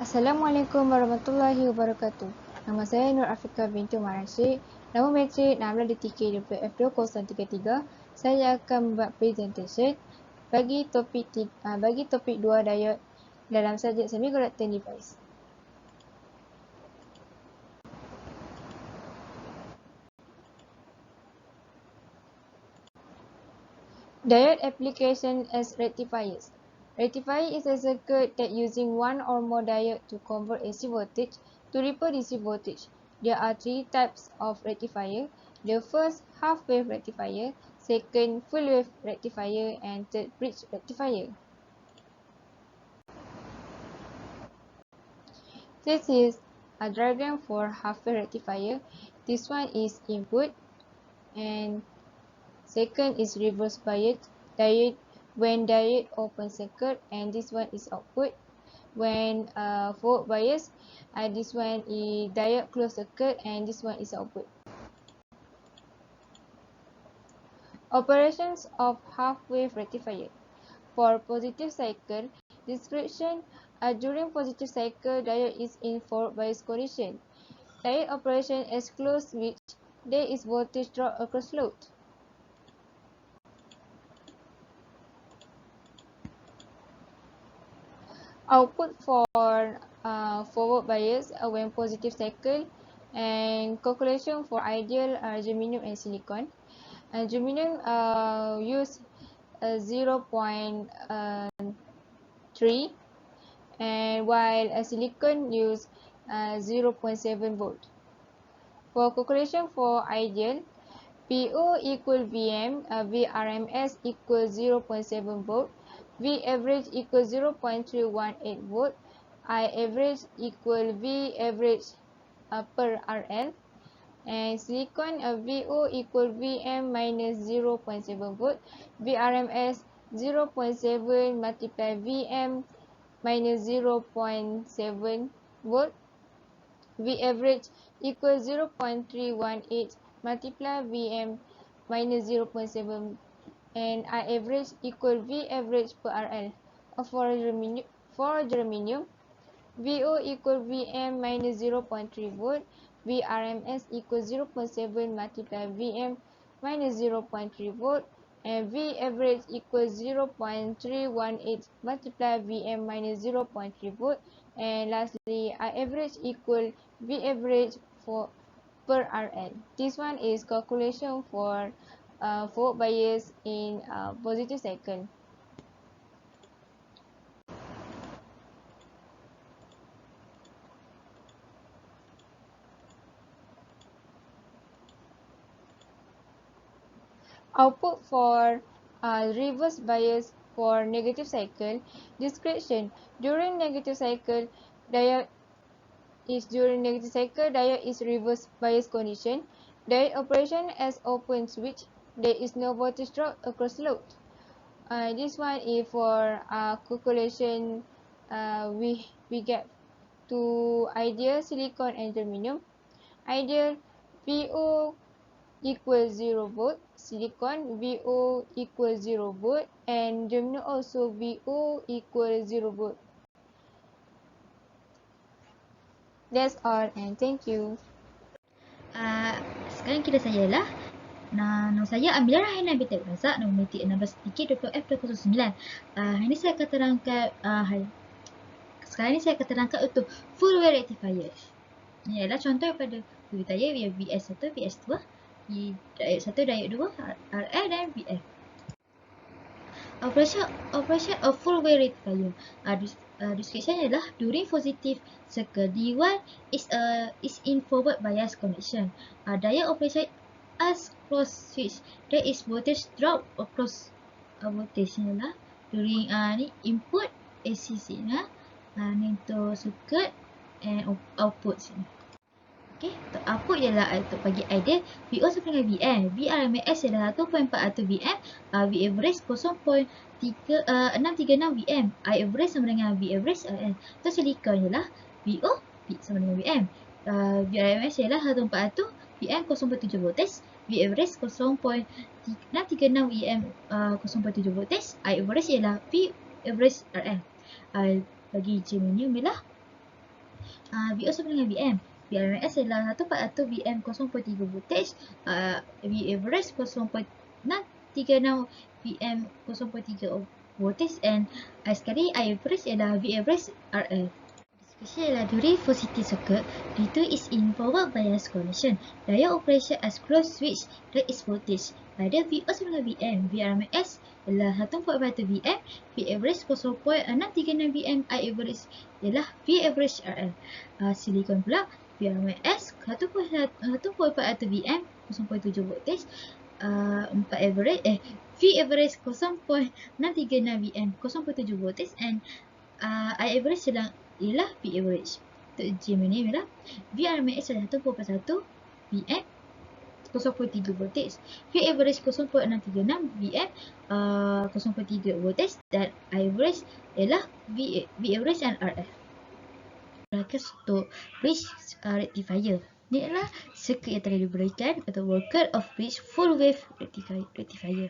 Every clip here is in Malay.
Assalamualaikum warahmatullahi wabarakatuh. Nama saya Nur AFIQAH binti RASHID. Nama matrik 16DTF2033. Saya akan membuat presentation bagi topik 2 diode dalam subjek semiconductor device. Diode application as rectifiers. Rectifier is a circuit that using one or more diode to convert AC voltage to ripple DC voltage. There are 3 types of rectifier. The first, half wave rectifier, second, full wave rectifier, and third, bridge rectifier. This is a diagram for half wave rectifier. This one is input, and second is reverse bias diode when diode open circuit, and this one is output. When forward bias, this one is diode close circuit, and this one is output. Operations of half wave rectifier. For positive cycle, description during positive cycle, diode is in forward bias condition. Diode operation as closed switch, there is voltage drop across load. Output for forward bias when positive cycle, and calculation for ideal germanium and silicon. Germanium use 0.3, and while silicon use 0.7 volt. For calculation for ideal, PO equal VM, VRMS equal 0.7 volt, V average equal 0.318 volt, I average equal V average per RL, and silicon VO equal VM minus 0.7 volt, VRMS 0.7 multiply VM minus 0.7 volt, V average equal 0.318 multiply VM minus 0.7, and I average equal V average per RL. For germanium, VO equal VM minus 0.3 volt, VRMS equal 0.7 multiply VM minus 0.3 volt, and V average equal 0.318 multiply VM minus 0.3 volt, and lastly I average equal V average per RL. This one is calculation for forward bias in positive cycle. Output for reverse bias for negative cycle. Description: during negative cycle, diode is reverse bias condition. Diode operation as open switch. There is no voltage drop across load. This one is for calculation. We get to ideal silicon and germanium. Ideal VO equals 0 volt, silicon VO equals 0 volt, and germanium also VO equals 0 volt. That's all, and thank you. Sekarang kita saya lah. Nama saya Amilia RAHANAH binti RAZAK, nombor matrik 16DEE20023. Hari ini saya akan terangkan sekarang ni saya akan terangkan untuk full wave rectifier. Ini adalah contoh daripada rectifier yang VS1, VS2, diode 1, diode 2, RL dan VF. Operation of full wave rectifier. Description adalah during positive circle, D1 is in forward bias condition. Diode operation as closed switch, there is voltage drop across voltage ni adalah during ni input AC signal, ni untuk circuit and output sini. Okay, untuk output ialah untuk bagi ideal VO sama dengan VM, VRMS ialah 1.4 VM, V average 0.636 VM, I average sama dengan V average RL. Untuk silicon ialah VO sama dengan VM, VRMS ialah 1.4 VM 0.7 voltage, V average 0.636 VM 0.7 voltage, I average ialah V average RL. Bagi germanium ialah VO sama dengan VM. VRMS adalah 1/4 VM 0.3 voltage, V average 0.636 VM 0.3 voltage, and sekali I average adalah V average RL. Discussion adalah during positive circuit, D2 is in forward bias condition. Diode operation as closed switch, there is voltage. Pada VO sama dengan VM, VRMS adalah 1/4 VM, V average 0.636 VM, I average ialah V average RL. Silicon pula, VRMS 1/4 VM, 0.7 voltage, V average 0.636 VM, 0.7 voltage, and I average ialah V average. Untuk germanium ialah VRMS adalah 1/1 VM, 0.3 voltage, V average 0.636 VM, 0.3 voltage, dan I average ialah V average and RF. Untuk bridge rectifier, ini adalah circuit yang telah diberikan atau worker of bridge full wave rectifier.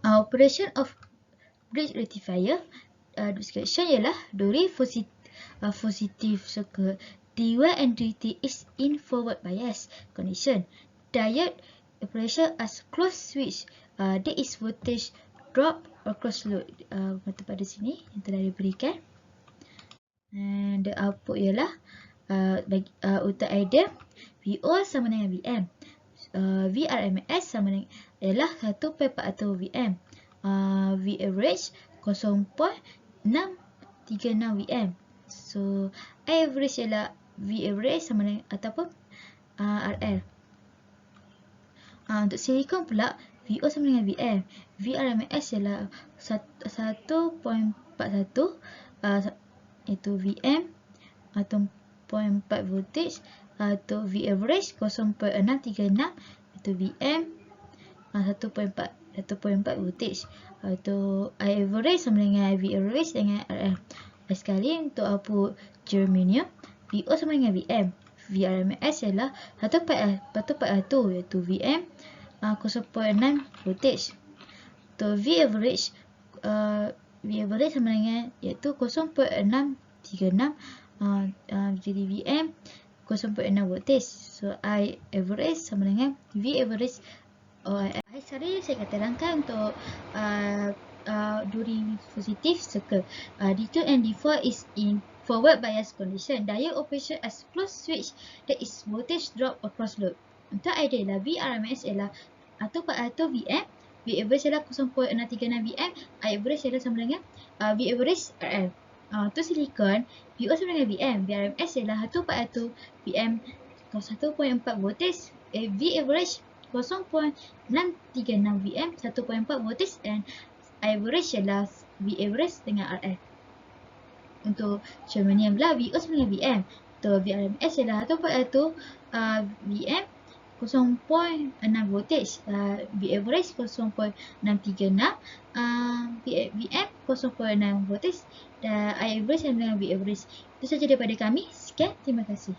Operation of bridge rectifier description ialah during positive circuit, D1 and D3 is in forward bias condition. Diode operation as closed switch, there is voltage drop across load. Mata pada sini yang telah diberikan. And the output ialah untuk idea VO sama dengan VM. VRMS sama dengan ialah 1/4 VM. V average 0.636 VM. So average ialah V average sama dengan ataupun RL. Untuk silicon pula, VO sama dengan VM. VRMS ialah 1.41 itu VM atau 0.4 voltage, atau V average 0.636 itu VM 1.4 voltage, atau I average sama dengan V average dengan RL. Sekali untuk output germanium, VO sama dengan VM. VRMS ialah 1/4 iaitu VM 0.6 voltage. Untuk V average sama dengan iaitu 0.636 jadi VM 0.6 voltage. So I average sama dengan V average OIL. Sorry, saya akan terangkan untuk during positive circle, D2 and D4 is in forward bias condition. Diode operation as closed switch, there is voltage drop across load. Untuk ideal VRMS ialah 1/4 VM, V average ialah 0.636 VM, I average ialah sama dengan V average RL. Untuk silicon, VO sama dengan VM, VRMS ialah 1/4 VM 1.4 voltage, V average 0.636 VM 1.4 voltage, and average ialah V average dengan RL. Untuk germanium pula, VO sama dengan VM. Untuk VRMS ialah 1/4 VM 0.6 voltage, V average 0.636 VM 0.6 voltage, dan I average sama dengan V average. Itu sahaja daripada kami. Sekian, terima kasih.